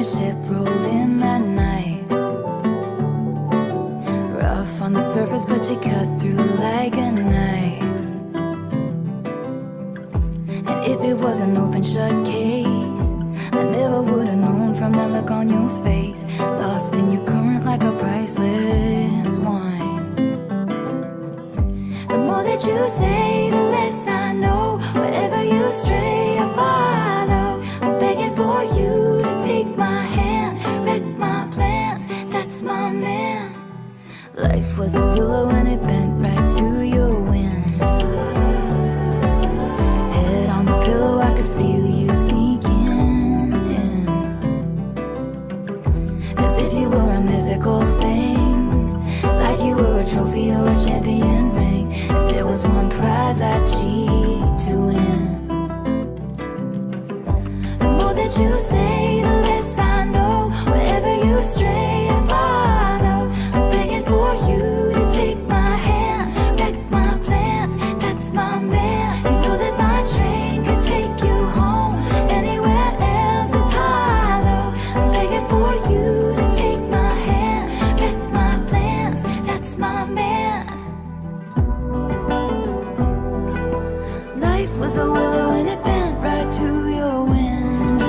a ship rolled in that night. Rough on the surface, but she cut through like a knife. And if it was an open shut case, I never would have known from that look on your face. Lost in your current like a priceless wine. The more that you say, the less I know. Wherever you stray, I follow. I'm begging for you to take my hand, wreck my plans, that's my man. Life was a willow and it bent right to your wind. Head on the pillow, I could feel you sneaking in. As if you were a mythical thing, like you were a trophy or a champion ring. And there was one prize I'd cheat to win. The more that you say, the less I know. Wherever you stray, I follow. I'm begging for you to take my hand, wreck my plans, that's my man. You know that my train could take you home. Anywhere else is hollow. I'm begging for you to take my hand, wreck my plans, that's my man. Life was a willow and it bent right to your wind.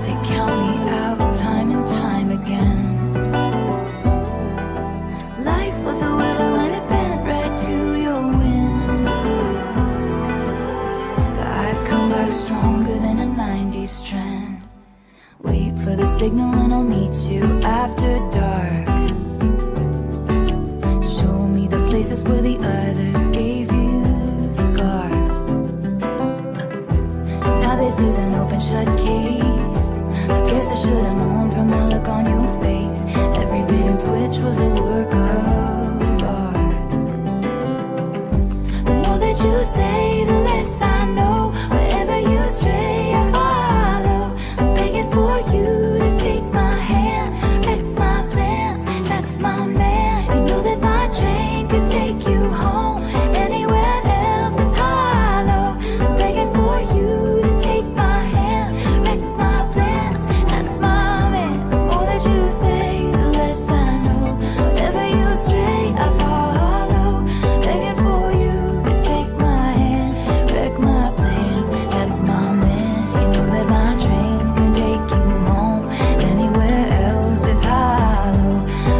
They count me out time and time again. Life was a willow and it bent right to your wind. But I come back stronger than a 90s trend. Wait for the signal and I'll meet you after dark. Show me the places where the others gave you scars. Now this is an open shut case. I guess I should have known from the look on your face. Every bait and switch was a work of art. The more that you say, the less I know. Wherever you stray, I follow. I'm begging for you to take my hand, wreck my plans, that's my man. You know that my train could take you home. Anywhere else is hollow. I'm begging for you to take my hand, wreck my plans, that's my man. The more that you say, the less I know. Wherever you stray, I follow. Begging for you to take my hand, wreck my plans, that's my man. You know that my train can take you home. Anywhere else is hollow.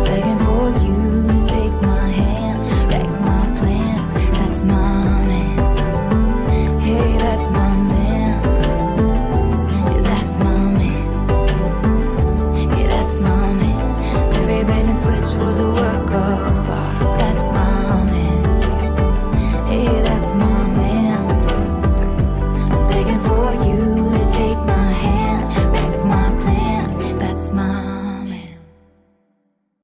Begging for you to take my hand, wreck my plans, that's my man. Hey, that's my man. Yeah, that's my man. Yeah, that's my man. Every bait and switch was a